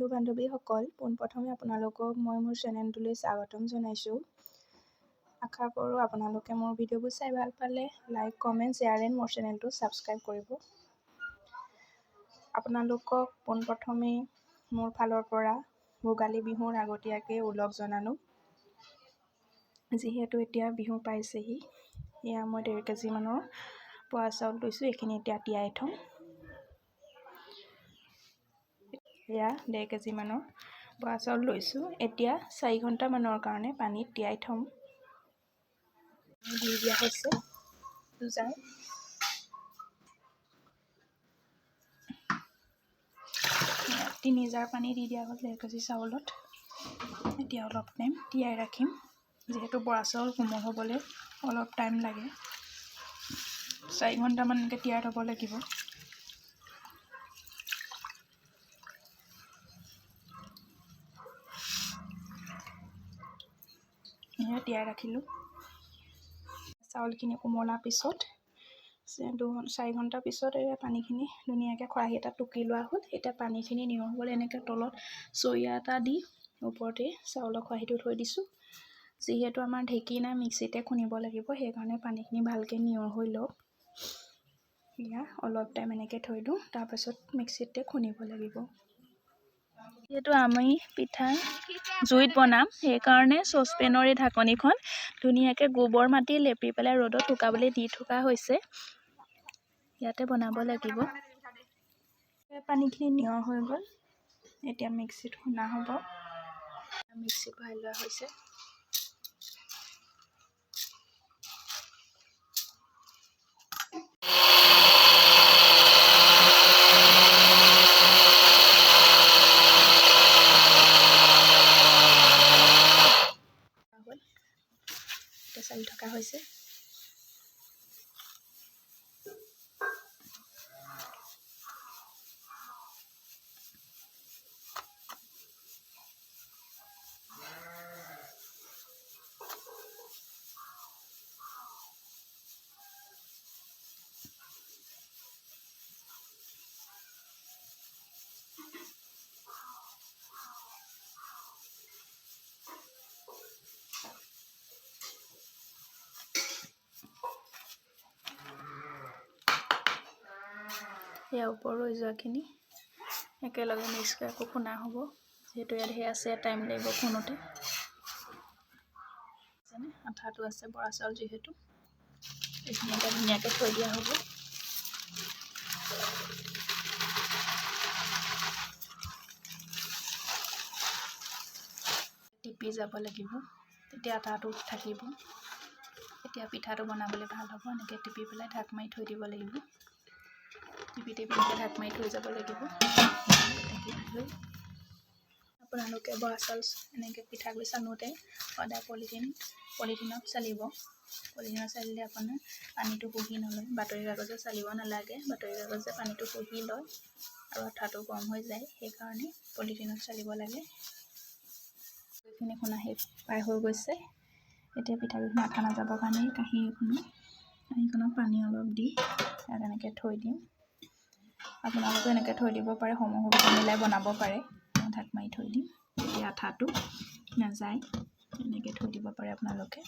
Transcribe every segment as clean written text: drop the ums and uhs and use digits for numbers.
বন্ধু বান্ধৱীসকল, পোনপ্ৰথমে আপোনালোকক মই মোৰ চেনেলটোলৈ স্বাগতম জনাইছোঁ। আশা কৰোঁ আপোনালোকে মোৰ ভিডিঅ'বোৰ চাই ভাল পালে লাইক, কমেণ্ট, শ্বেয়াৰ এণ্ড মোৰ চেনেলটো ছাবস্ক্ৰাইব কৰিব। আপোনালোকক পোনপ্ৰথমে মোৰ ফালৰ পৰা ভোগালী বিহুৰ আগতীয়াকৈ ওলগ জনালোঁ। যিহেতু এতিয়া বিহু পাইছেহি, এয়া মই 1.5 কেজি মানৰ বৰা চাউল লৈছোঁ। এইখিনি এতিয়া তিয়াই থ'ম। এয়া 1.5 কেজি মানৰ বৰা চাউল লৈছোঁ। এতিয়া 4 ঘণ্টামানৰ কাৰণে পানীত তিয়াই থ'ম। দি দিয়া হৈছে দুজাৰ। 3 জাৰ পানী দি দিয়া হ'ল 1.5 কেজি চাউলত। এতিয়া অলপ টাইম তিয়াই ৰাখিম। যিহেতু বৰা চাউল কোমল হ'বলৈ অলপ টাইম লাগে, 4 ঘণ্টামানকৈ তিয়াই থ'ব লাগিব। তিয়াই ৰাখিলোঁ। চাউলখিনি কোমলাৰ পিছত 4 ঘণ্টাৰ পিছত এই পানীখিনি ধুনীয়াকৈ খৰাহী এটাত টুকি লোৱা হ'ল। এতিয়া পানীখিনি নিয়ৰ হ'বলৈ এনেকৈ তলত চৰিয়া এটা দি ওপৰতে চাউলৰ খৰাহীটো থৈ দিছোঁ। যিহেতু আমাৰ ঢেঁকী নাই, মিক্সিতে খুন্দিব লাগিব, সেইকাৰণে পানীখিনি ভালকৈ নিয়ৰ হৈ লওক। এয়া অলপ টাইম এনেকৈ থৈ দিওঁ, তাৰপাছত মিক্সিতে খুন্দিব লাগিব। যিহেতু আমি পিঠা জুইত বনাম, সেইকাৰণে চচপেনৰ এই ঢাকনিখন ধুনীয়াকৈ গোবৰ মাটি লেপি পেলাই ৰ'দত শুকাবলৈ দি থকা হৈছে। ইয়াতে বনাব লাগিব। পানীখিনি নিয়ৰ হৈ গ'ল। এতিয়া মিক্সিত খুন্দা হ'ব। মিক্সিত ভৰাই লোৱা হৈছে। এতিয়া চালি থকা হৈছে। ইয়াৰ ওপৰত ৰৈ যোৱাখিনি একেলগে মিক্স কৰি আকৌ খুন্দা হ'ব। যিহেতু ইয়াত ধেৰ আছে, টাইম লাগিব খুন্দোতে। আঠাটো আছে বৰা চাউল, যিহেতু এইখিনি এটা ধুনীয়াকৈ থৈ দিয়া হ'ব। টিপি যাব লাগিব, তেতিয়া আঠাটো থাকিব। এতিয়া পিঠাটো বনাবলৈ ভাল হ'ব। এনেকৈ টিপি পেলাই ঢাক মাৰি থৈ দিব লাগিব। টিপি এনেকৈ ঢাক মাৰি থৈ যাব লাগিব। আপোনালোকে বৰা চাউল এনেকৈ পিঠাগুড়ি চানোতে সদায় পলিথিনত চালিব। পলিথিনত চালিলে আপোনাৰ পানীটো শুহি নলয়। বাতৰি কাগজে চালিব নালাগে। বাতৰি কাগজে পানীটো শুহি লয় আৰু আঠাটো গৰম হৈ যায়, সেইকাৰণে পলিথিনত চালিব লাগে। এইখিনি খুন্দা প্ৰায় হৈ গৈছে। এতিয়া পিঠাগুড়িখিনি আঠা নাযাবৰ কাৰণে কাঁহীখনত পানী অলপ দি ইয়াত এনেকৈ থৈ দিম। আপোনালোকে এনেকৈ থৈ দিব পাৰে, সময় সুবিধা মিলাই বনাব পাৰে। ঢাক মাৰি থৈ দিম, তেতিয়া আঠাটো নাযায়। এনেকৈ থৈ দিব পাৰে আপোনালোকে।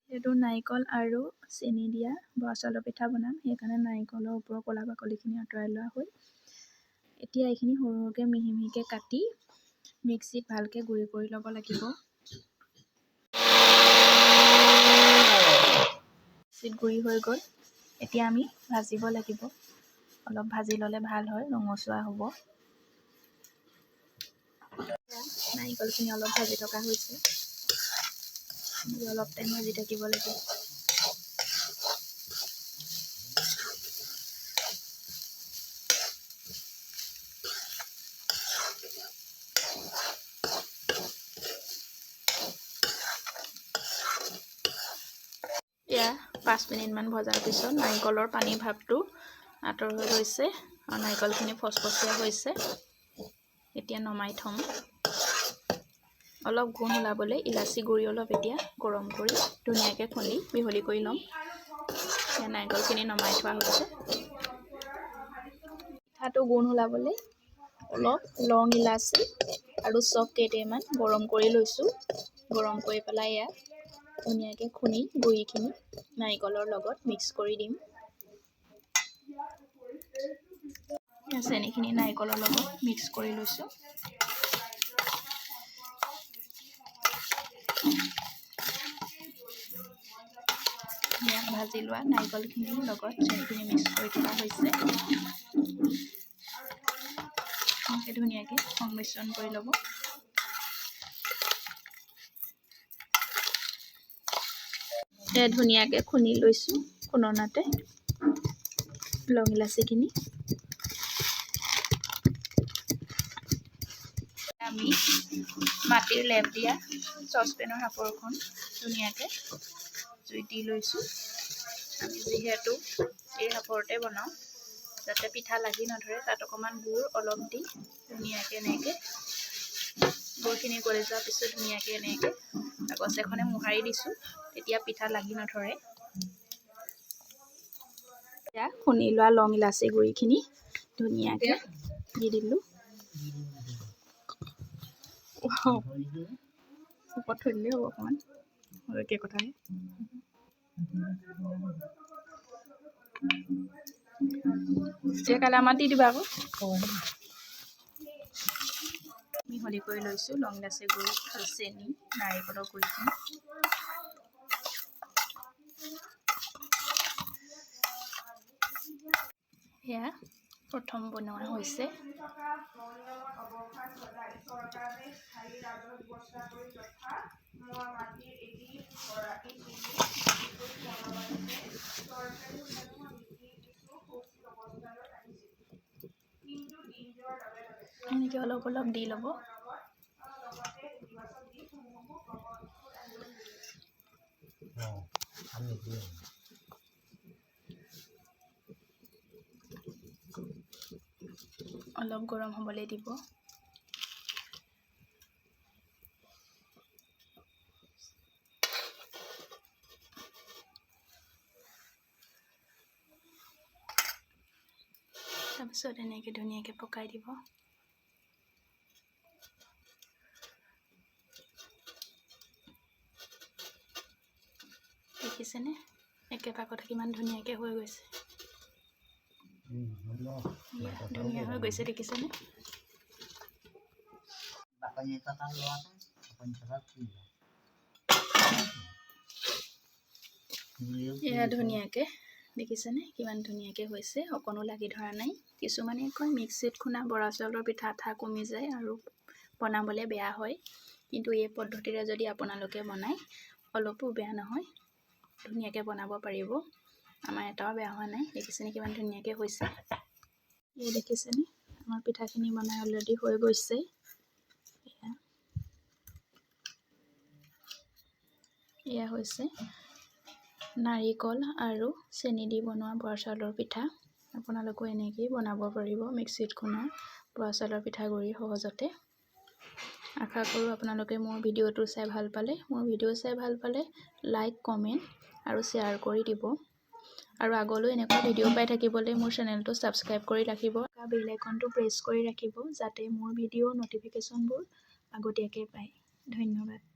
যিহেতু নাৰিকল আৰু চেনি দিয়া বৰা চাউলৰ পিঠা বনাম, সেইকাৰণে নাৰিকলৰ ওপৰৰ ক'লা বাকলিখিনি আঁতৰাই লোৱা হ'ল। এতিয়া এইখিনি সৰু সৰুকৈ মিহি মিহিকৈ কাটি মিক্সিত ভালকৈ গুড়ি কৰি ল'ব লাগিব। মিক্সিত গুড়ি হৈ গ'ল। এতিয়া আমি ভাজিব লাগিব। অলপ ভাজি ল'লে ভাল হয়, ৰঙচুৱা হ'ব। নাৰিকলখিনি অলপ ভাজি থকা হৈছে। অলপ টাইম ভাজি থাকিব লাগিব। এয়া 5 মিনিটমান ভজাৰ পিছত নাৰিকলৰ পানী ভাপটো আঁতৰ হৈ গৈছে আৰু নাৰিকলখিনি ফচফচীয়া হৈছে। এতিয়া নমাই থ'ম। অলপ গোন্ধ ওলাবলৈ ইলাচি গুড়ি অলপ এতিয়া গৰম কৰি ধুনীয়াকৈ খুন্দি মিহলি কৰি ল'ম। এতিয়া নাৰিকলখিনি নমাই থোৱা হৈছে। পিঠাটো গোন্ধ ওলাবলৈ অলপ লং ইলাচি আৰু চফ কেইটামান গৰম কৰি লৈছোঁ। গৰম কৰি পেলাই ইয়াত ধুনীয়াকৈ খুন্দি গুড়িখিনি নাৰিকলৰ লগত মিক্স কৰি দিম। চেনিখিনি নাৰিকলৰ লগত মিক্স কৰি লৈছোঁ। ইয়াত ভাজি লোৱা নাৰিকলখিনিৰ লগত চেনিখিনি মিক্স কৰি থোৱা হৈছে। ধুনীয়াকৈ সংমিশ্ৰণ কৰি ল'ব। ধুনীয়াকৈ খুন্দি লৈছোঁ খুন্দনাতে লং ইলাচিখিনি। আমি মাটিৰ লেপ দিয়া চচপেনৰ সাঁফৰখন ধুনীয়াকৈ জুইত দি লৈছোঁ। আমি যিহেতু এই সাঁফৰতে বনাওঁ, যাতে পিঠা লাগি নধৰে, তাত অকণমান গুড় অলপ দি ধুনীয়াকৈ এনেকৈ গুড়খিনি গলি যোৱাৰ পিছত ধুনীয়াকৈ এনেকৈ কাগজ এখনে মোহাৰি দিছোঁ, তেতিয়া পিঠা লাগি নধৰে। এতিয়া খুন্দি লোৱা লং ইলাচি গুড়িখিনি ধুনীয়াকৈ দি দিলোঁ। ওপৰত থৈ দিলেই হ'ব অকণমান, একে কথাই। এতিয়া কালি আমাৰ দি দিবা আকৌ। মিহলি কৰি লৈছোঁ লং ইলাচি গুড়ি আৰু চেনি নাৰিকলৰ গুড়িখিনি। এয়া প্ৰথম বনোৱা হৈছে। এনেকৈ অলপ অলপ দি ল'ব। অলপ গৰম হ'বলৈ দিব। তাৰপিছত এনেকৈ ধুনীয়াকৈ পকাই দিব। দেখিছেনে একেপাকতে কিমান ধুনীয়াকৈ হৈ গৈছে। ধুনীয়া হৈ গৈছে, দেখিছেনে? এয়া ধুনীয়াকৈ দেখিছেনে কিমান ধুনীয়াকৈ হৈছে, অকণো লাগি ধৰা নাই। কিছুমানে কয় মিক্সিত খুন্দা বৰা চাউলৰ পিঠা আঠা কমি যায় আৰু বনাবলৈ বেয়া হয়, কিন্তু এই পদ্ধতিৰে যদি আপোনালোকে বনায় অলপো বেয়া নহয়, ধুনীয়াকৈ বনাব পাৰিব। আমাৰ এটাও বেয়া হোৱা নাই। দেখিছেনে কিমান ধুনীয়াকৈ হৈছে। এই দেখিছেনে আমাৰ পিঠাখিনি বনাই অলৰেডি হৈ গৈছে। এয়া হৈছে নাৰিকল আৰু চেনি দি বনোৱা বৰা চাউলৰ পিঠা। আপোনালোকেও এনেকৈয়ে বনাব পাৰিব মিক্সিত খুন্দা বৰা চাউলৰ পিঠাগুড়ি সহজতে। আশা কৰোঁ আপোনালোকে মোৰ ভিডিঅ'টো চাই ভাল পালে। মোৰ ভিডিঅ' চাই ভাল পালে লাইক, কমেণ্ট আৰু শ্বেয়াৰ কৰি দিব। আৰু আগলৈ এনেকুৱা ভিডিঅ' পাই থাকিবলৈ মোৰ চেনেলটো ছাবস্ক্ৰাইব কৰি ৰাখিব। বেল আইকনটো প্ৰেছ কৰি ৰাখিব, যাতে মোৰ ভিডিঅ' ন'টিফিকেশ্যনবোৰ আগতীয়াকৈ পায়। ধন্যবাদ।